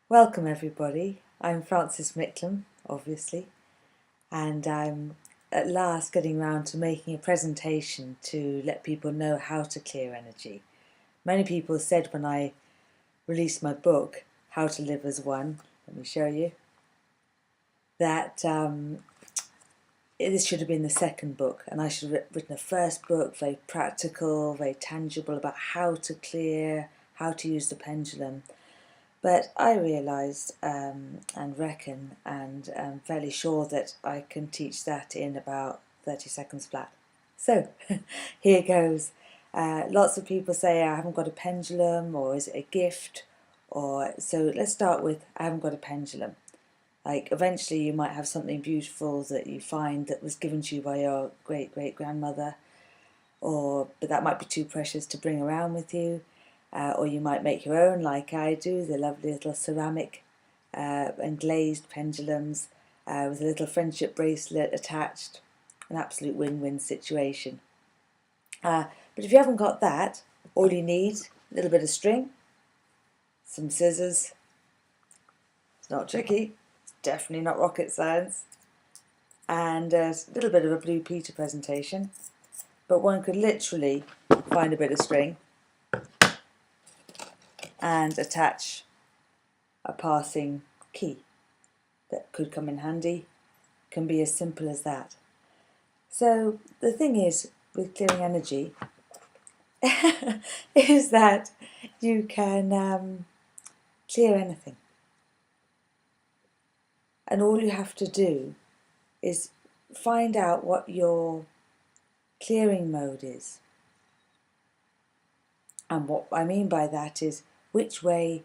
Welcome everybody, I'm Frances Micklem, obviously, and I'm at last getting round to making a presentation to let people know how to clear energy. Many people said when I released my book, How to Live as One, let me show you, that this should have been the second book and I should have written a first book, very practical, very tangible, about how to clear, how to use the pendulum. But I realised and reckon and am fairly sure that I can teach that in about 30 seconds flat. So here goes. Lots of people say I haven't got a pendulum, or is it a gift? So let's start with I haven't got a pendulum. Like eventually you might have something beautiful that you find that was given to you by your great-great-grandmother, but that might be too precious to bring around with you. Or you might make your own like I do, the lovely little ceramic and glazed pendulums with a little friendship bracelet attached. An absolute win-win situation. But if you haven't got that, all you need, a little bit of string, some scissors. It's not tricky, it's definitely not rocket science. And a little bit of a Blue Peter presentation. But one could literally find a bit of string and attach a passing key that could come in handy. Can be as simple as that. So the thing is with clearing energy is that you can clear anything, and all you have to do is find out what your clearing mode is. And what I mean by that is which way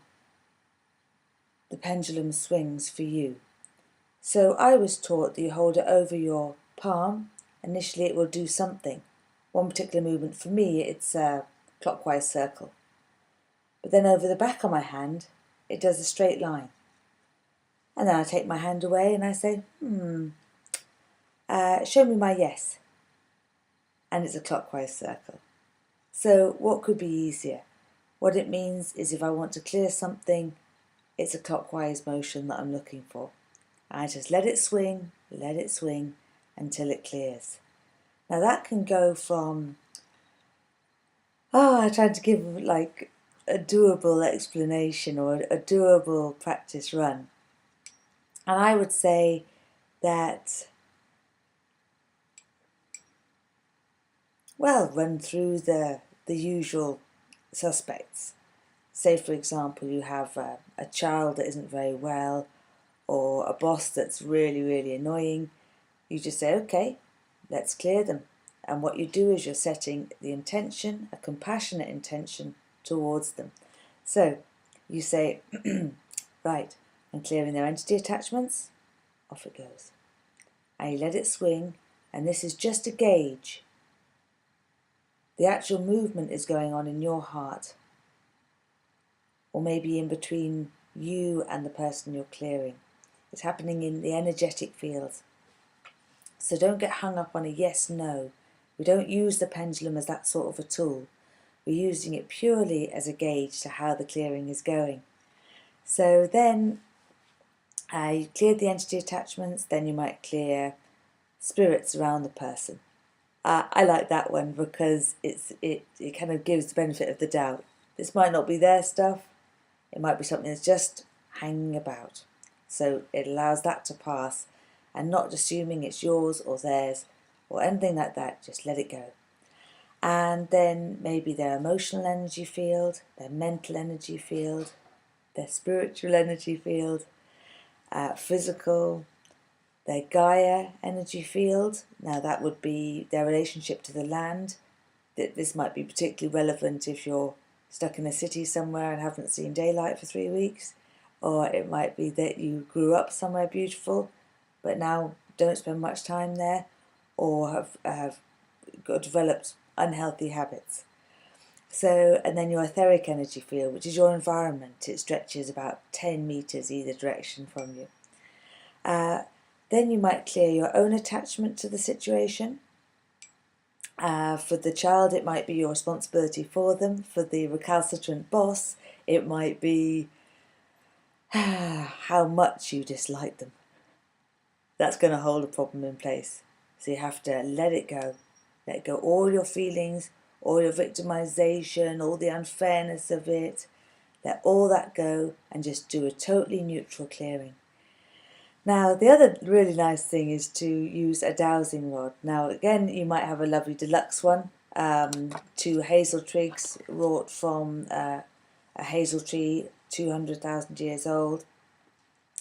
the pendulum swings for you. So I was taught that you hold it over your palm. Initially it will do something. One particular movement for me, it's a clockwise circle. But then over the back of my hand, it does a straight line. And then I take my hand away and I say, show me my yes. And it's a clockwise circle. So what could be easier? What it means is if I want to clear something, it's a clockwise motion that I'm looking for. I just let it swing until it clears. Now that can go from, I tried to give like a doable explanation or a doable practice run. And I would say that, run through the usual suspects. Say for example you have a child that isn't very well, or a boss that's really annoying. You just say, okay, let's clear them. And what you do is you're setting the intention, a compassionate intention towards them. So you say, right, I'm clearing their entity attachments, off it goes. And you let it swing, and this is just a gauge. The actual movement is going on in your heart, or maybe in between you and the person you're clearing. It's happening in the energetic fields. So don't get hung up on a yes, no. We don't use the pendulum as that sort of a tool. We're using it purely as a gauge to how the clearing is going. So then you cleared the entity attachments, then you might clear spirits around the person. I like that one because it kind of gives the benefit of the doubt. This might not be their stuff. It might be something that's just hanging about. So it allows that to pass, and not assuming it's yours or theirs or anything like that, just let it go. And then maybe their emotional energy field, their mental energy field, their spiritual energy field, physical, their Gaia energy field. Now that would be their relationship to the land. This might be particularly relevant if you're stuck in a city somewhere and haven't seen daylight for 3 weeks. Or it might be that you grew up somewhere beautiful but now don't spend much time there, or have got developed unhealthy habits. So, and then your etheric energy field, which is your environment. It stretches about 10 meters either direction from you. Then you might clear your own attachment to the situation. For the child, it might be your responsibility for them. For the recalcitrant boss, it might be how much you dislike them. That's going to hold a problem in place. So you have to let it go. Let go all your feelings, all your victimization, all the unfairness of it. Let all that go and just do a totally neutral clearing. Now, the other really nice thing is to use a dowsing rod. Now, again, you might have a lovely deluxe one. 2 hazel twigs wrought from a hazel tree 200,000 years old.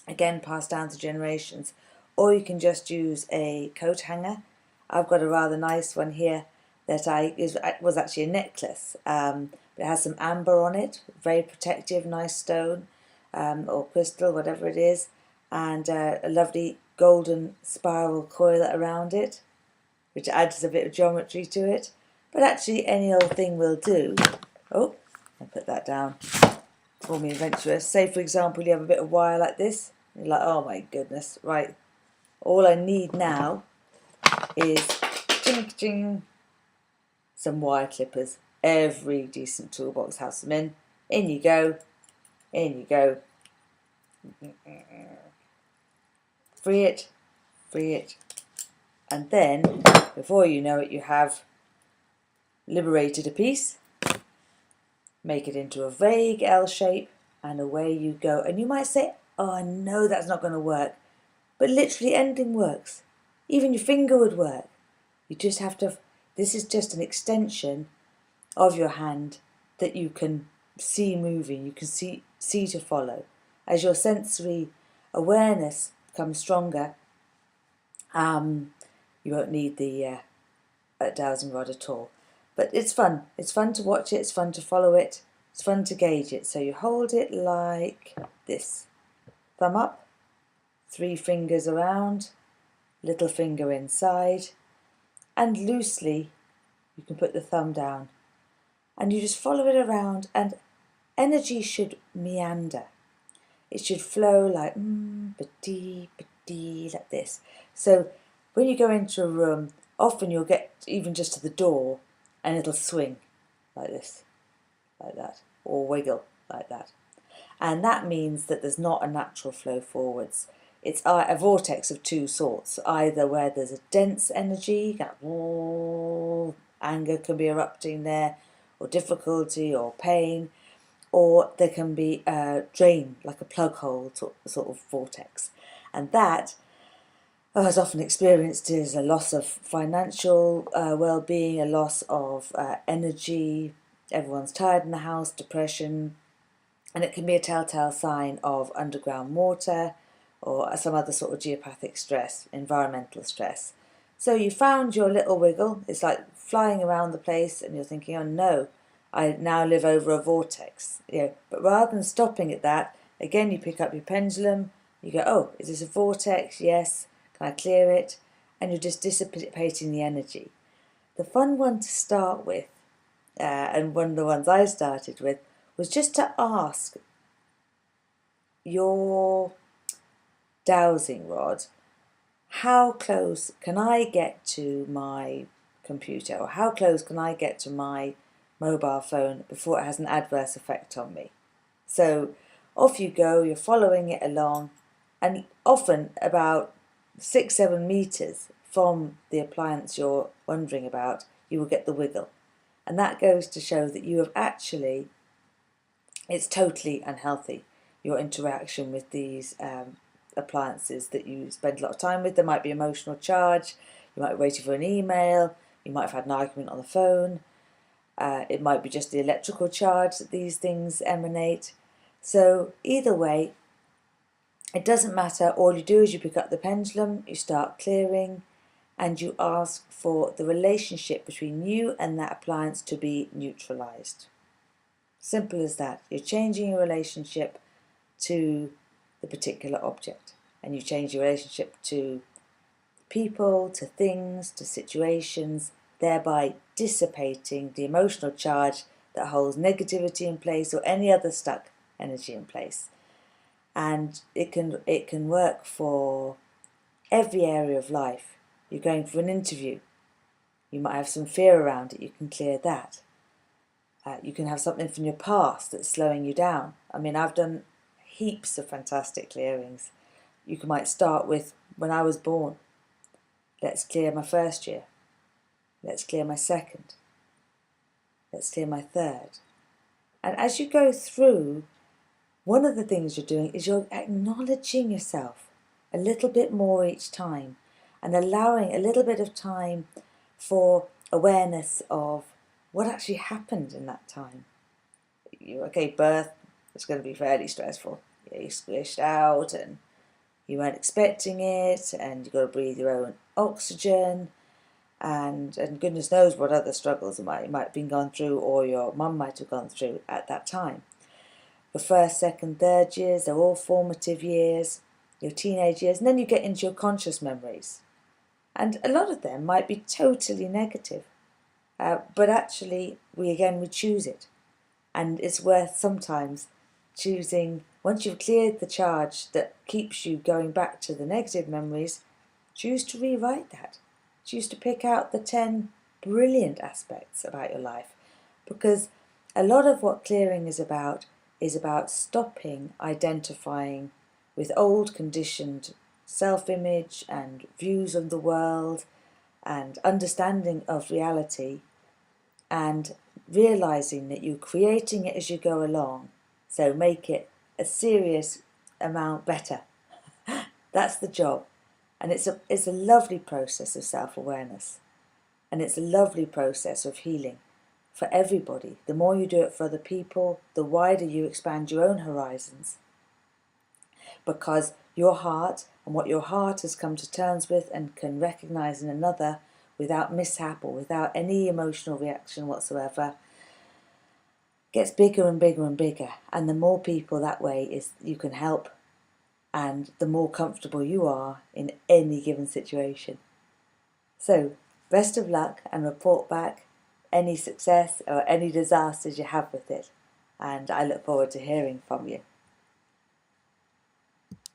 Again, passed down to generations. Or you can just use a coat hanger. I've got a rather nice one here that was actually a necklace. It has some amber on it, very protective, nice stone or crystal, whatever it is, and a lovely golden spiral coil around it, which adds a bit of geometry to it. But actually any old thing will do. Oh, I'll put that down. Call me adventurous. Say for example you have a bit of wire like this. You're like, oh my goodness, right. All I need now is some wire clippers. Every decent toolbox has them in. In you go. In you go. Free it. Free it. And then, before you know it, you have liberated a piece. Make it into a vague L shape, and away you go. And you might say, oh, I know that's not going to work. But literally anything works. Even your finger would work. You just have to, this is just an extension of your hand that you can see moving, you can see to follow. As your sensory awareness becomes stronger, you won't need the dowsing rod at all. But it's fun. It's fun to watch it, it's fun to follow it, it's fun to gauge it. So you hold it like this. Thumb up, 3 fingers around, little finger inside, and loosely you can put the thumb down. And you just follow it around, and energy should meander. It should flow like ba-dee, ba-dee, like this. So when you go into a room, often you'll get even just to the door and it'll swing like this, like that, or wiggle like that. And that means that there's not a natural flow forwards. It's a vortex of 2 sorts, either where there's a dense energy, anger can be erupting there, or difficulty or pain, or there can be a drain, like a plug hole sort of vortex. And that is often experienced as a loss of financial well-being, a loss of energy, everyone's tired in the house, depression, and it can be a telltale sign of underground water or some other sort of geopathic stress, environmental stress. So you found your little wiggle, it's like flying around the place and you're thinking, oh no, I now live over a vortex. But rather than stopping at that, again you pick up your pendulum, you go, oh, is this a vortex? Yes. Can I clear it? And you're just dissipating the energy. The fun one to start with, and one of the ones I started with, was just to ask your dowsing rod, how close can I get to my computer, or how close can I get to my mobile phone before it has an adverse effect on me? So off you go, you're following it along, and often about 6-7 meters from the appliance you're wondering about, you will get the wiggle. And that goes to show that you have actually, it's totally unhealthy, your interaction with these appliances that you spend a lot of time with. There might be emotional charge, you might be waiting for an email, you might have had an argument on the phone, it might be just the electrical charge that these things emanate. So either way, it doesn't matter. All you do is you pick up the pendulum, you start clearing, and you ask for the relationship between you and that appliance to be neutralized. Simple as that. You're changing your relationship to the particular object, and you change your relationship to people, to things, to situations, thereby dissipating the emotional charge that holds negativity in place or any other stuck energy in place. And it can work for every area of life. You're going for an interview, you might have some fear around it, you can clear that. You can have something from your past that's slowing you down. I mean, I've done heaps of fantastic clearings. You might start with when I was born. Let's clear my first year. Let's clear my second. Let's clear my third. And as you go through, one of the things you're doing is you're acknowledging yourself a little bit more each time and allowing a little bit of time for awareness of what actually happened in that time. Birth is going to be fairly stressful. You squished out and you weren't expecting it, and you've got to breathe your own oxygen, and goodness knows what other struggles you might have been gone through, or your mum might have gone through at that time. Your first, second, third years, they're all formative years, your teenage years, and then you get into your conscious memories. And a lot of them might be totally negative, but actually we choose it. And it's worth sometimes choosing, once you've cleared the charge that keeps you going back to the negative memories, choose to rewrite that. Choose to pick out the 10 brilliant aspects about your life. Because a lot of what clearing is about stopping identifying with old conditioned self-image and views of the world and understanding of reality, and realizing that you're creating it as you go along. So make it a serious amount better. That's the job. And it's a lovely process of self-awareness. And it's a lovely process of healing for everybody. The more you do it for other people, the wider you expand your own horizons. Because your heart and what your heart has come to terms with and can recognize in another without mishap or without any emotional reaction whatsoever, gets bigger and bigger and bigger. And the more people that way is you can help, and the more comfortable you are in any given situation. So, best of luck, and report back any success or any disasters you have with it. And I look forward to hearing from you.